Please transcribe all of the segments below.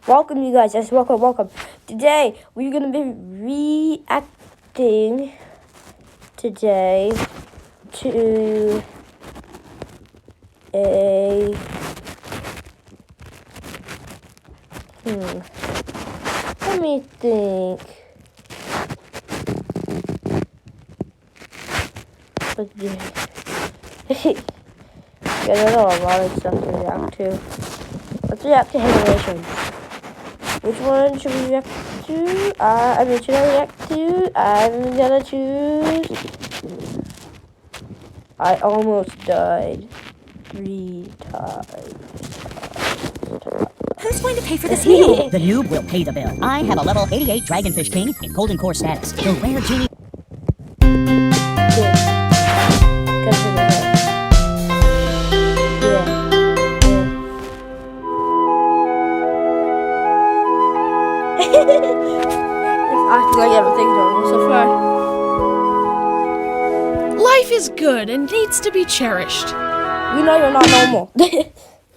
Welcome, you guys. Yes, welcome. Today, we're going to be reacting today to a... Let me think. Yeah, there's a lot of stuff to react to. Let's react to animations. Which one should we react to? Should I react to? I'm gonna choose. I almost died 3 times. Who's going to pay for this meal? The noob will pay the bill. I have a level 88 Dragonfish King in Golden Core status. The rare genie. Acting like everything's normal so far. Life is good and needs to be cherished. We know you're not normal.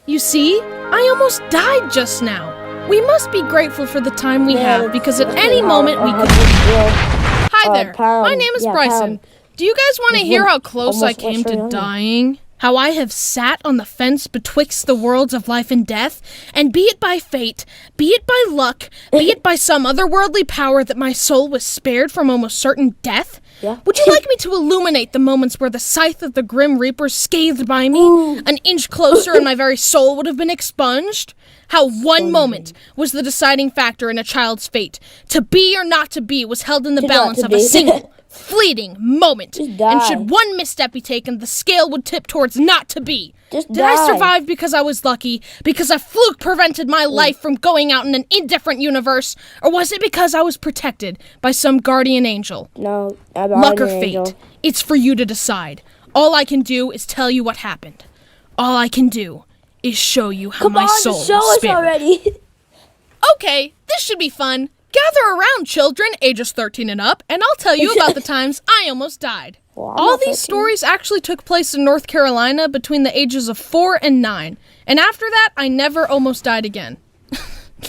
You see, I almost died just now. We must be grateful for the time we have, because at any moment we could... Hi there, my name is Bryson. Do you guys want to hear how close I came to dying? How I have sat on the fence betwixt the worlds of life and death, and be it by fate, be it by luck, be it by some otherworldly power that my soul was spared from almost certain death? Yeah. Would you like me to illuminate the moments where the scythe of the Grim Reaper scathed by me, an inch closer and my very soul would have been expunged? How one moment was the deciding factor in a child's fate. To be or not to be was held in the balance of a single, fleeting moment. And should one misstep be taken, the scale would tip towards not to be. Did I survive because I was lucky? Because a fluke prevented my life from going out in an indifferent universe? Or was it because I was protected by some guardian angel? No, luck or fate, it's for you to decide. All I can do is tell you what happened. All I can do is show you how my soul was spared. Show us already. Okay, this should be fun. Gather around, children, ages 13 and up, and I'll tell you about the times I almost died. Well, all these stories actually took place in North Carolina between the ages of 4 and 9. And after that, I never almost died again.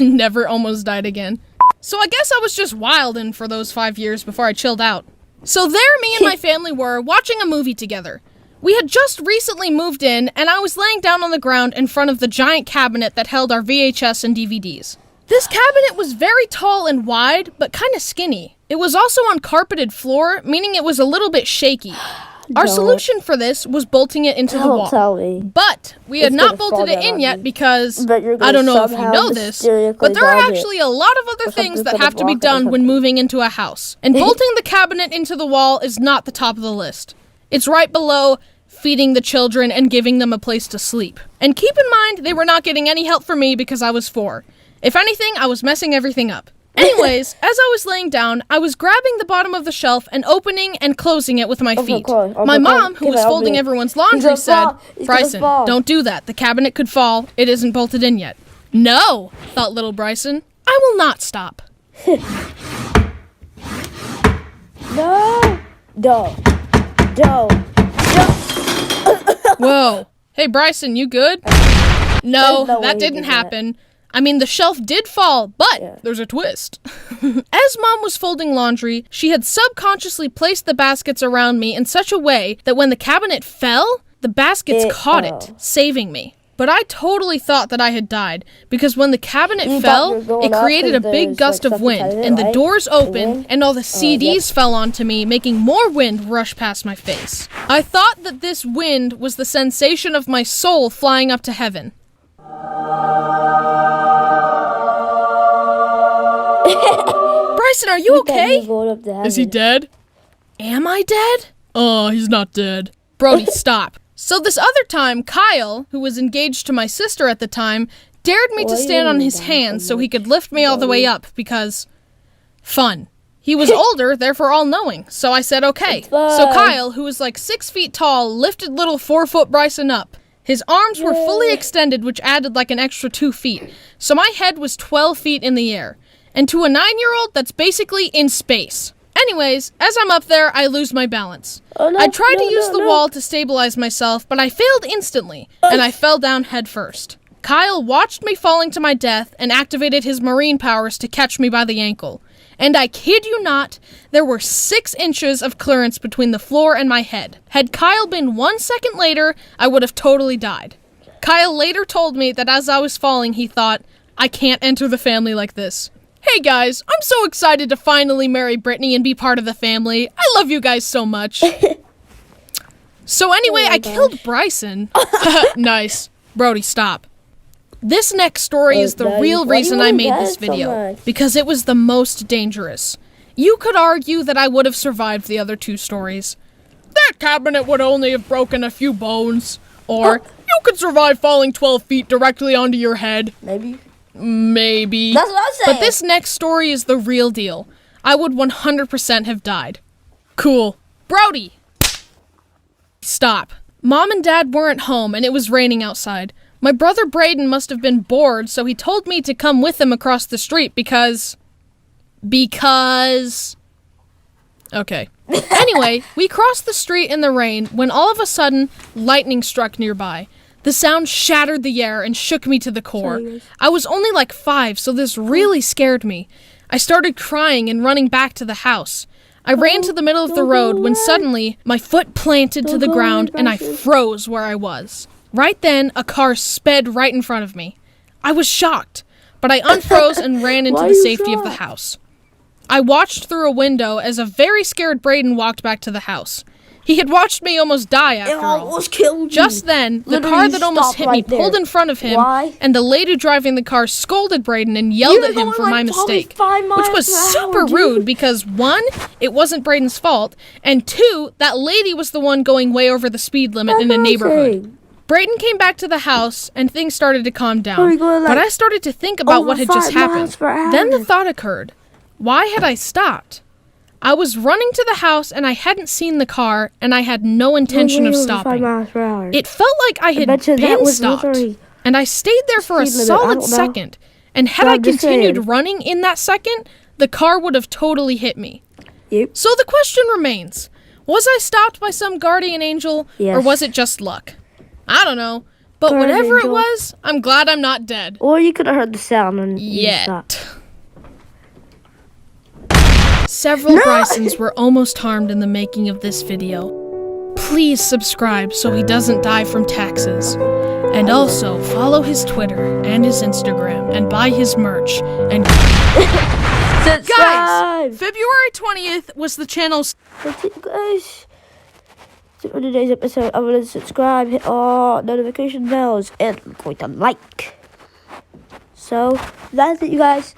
Never almost died again. So I guess I was just wildin' for those 5 years before I chilled out. So there me and my family were, watching a movie together. We had just recently moved in, and I was laying down on the ground in front of the giant cabinet that held our VHS and DVDs. This cabinet was very tall and wide, but kind of skinny. It was also on carpeted floor, meaning it was a little bit shaky. Our solution for this was bolting it into the wall. Tell me. But we had not bolted it in yet because, I don't know if you know this, but there are actually a lot of other things that have to be done when moving into a house. And bolting the cabinet into the wall is not the top of the list. It's right below feeding the children and giving them a place to sleep. And keep in mind, they were not getting any help from me because I was 4. If anything, I was messing everything up. Anyways, as I was laying down, I was grabbing the bottom of the shelf and opening and closing it with my feet. My mom, who was folding everyone's laundry, said, "Bryson, don't do that. The cabinet could fall. It isn't bolted in yet." No, thought little Bryson. I will not stop. No. Whoa. Hey, Bryson, you good? No, that didn't happen. I mean, the shelf did fall, but there's a twist. As Mom was folding laundry, she had subconsciously placed the baskets around me in such a way that when the cabinet fell, the baskets caught it, saving me. But I totally thought that I had died, because when the cabinet fell, it created a big gust of wind, and the doors opened, and all the CDs fell onto me, making more wind rush past my face. I thought that this wind was the sensation of my soul flying up to heaven. Bryson, are you okay? Is he dead? Am I dead? Oh, he's not dead. Brody, stop. So this other time, Kyle, who was engaged to my sister at the time, dared me to stand on his hands so he could lift me all the way up because... fun. He was older, therefore all-knowing, so I said okay. So Kyle, who was like 6 feet tall, lifted little 4-foot Bryson up. His arms were fully extended, which added like an extra 2 feet, so my head was 12 feet in the air. And to a 9-year-old, that's basically in space. Anyways, as I'm up there, I lose my balance. I tried to use the wall to stabilize myself, but I failed instantly, and I fell down head first. Kyle watched me falling to my death and activated his marine powers to catch me by the ankle. And I kid you not, there were 6 inches of clearance between the floor and my head. Had Kyle been 1 second later, I would have totally died. Kyle later told me that as I was falling, he thought, I can't enter the family like this. Hey guys, I'm so excited to finally marry Brittany and be part of the family. I love you guys so much. So anyway, I killed Bryson. Nice. Brody, stop. This next story is the real reason I made this video, because it was the most dangerous. You could argue that I would have survived the other 2 stories. That cabinet would only have broken a few bones. Or, you could survive falling 12 feet directly onto your head. Maybe. That's what I'm saying. But this next story is the real deal. I would 100% have died. Cool. Brody! Stop. Mom and Dad weren't home and it was raining outside. My brother Braden must have been bored, so he told me to come with him across the street because... Okay. Anyway, we crossed the street in the rain when all of a sudden, lightning struck nearby. The sound shattered the air and shook me to the core. I was only like 5, so this really scared me. I started crying and running back to the house. I ran to the middle of the road when suddenly my foot planted to the ground and I froze where I was. Right then, a car sped right in front of me. I was shocked, but I unfroze and ran into the safety of the house. I watched through a window as a very scared Braden walked back to the house. He had watched me almost die after all. Almost killed you. Just then, the car that almost hit me pulled in front of him, and the lady driving the car scolded Braden and yelled at him for my mistake, which was super rude because 1, it wasn't Braden's fault, and 2, that lady was the one going way over the speed limit in a neighborhood. Braden came back to the house, and things started to calm down, but I started to think about what had just happened. Then the thought occurred. Why had I stopped? I was running to the house, and I hadn't seen the car, and I had no intention of stopping. It felt like I had been stopped, and I stayed there for a solid second, and had I continued running in that second, the car would have totally hit me. So the question remains, was I stopped by some guardian angel, or was it just luck? I don't know, but whatever it was, I'm glad I'm not dead. Or you could have heard the sound and Yet. Several Brysons were almost harmed in the making of this video. Please subscribe so he doesn't die from taxes. And also, follow his Twitter and his Instagram and buy his merch and... Guys! February 20th was the channel's... That's it, guys. So for today's episode, I'm going to subscribe, hit all notification bells, and I'm going to like. So, that's it, you guys.